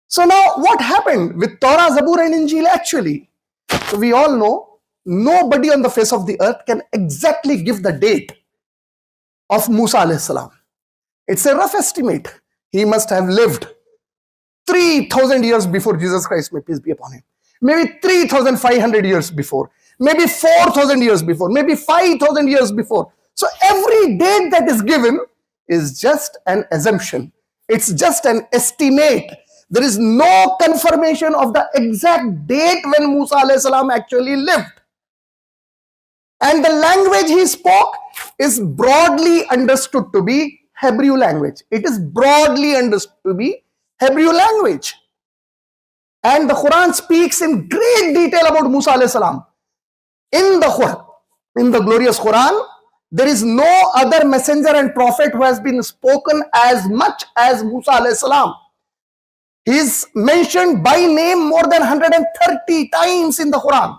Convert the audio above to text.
So now what happened with Torah, Zaboor and Injil actually? So we all know nobody on the face of the earth can exactly give the date of Musa alayhi salam. It's a rough estimate. He must have lived 3,000 years before Jesus Christ, may peace be upon him. Maybe 3,500 years before. Maybe 4,000 years before. Maybe 5,000 years before. So every date that is given is just an assumption. It's just an estimate. There is no confirmation of the exact date when Musa alayhi salam actually lived. And the language he spoke is broadly understood to be Hebrew language. It is broadly understood to be Hebrew language. And the Quran speaks in great detail about Musa alayhi salam. In the Quran, in the glorious Quran, there is no other messenger and prophet who has been spoken as much as Musa alayhi salam. He is mentioned by name more than 130 times in the Quran.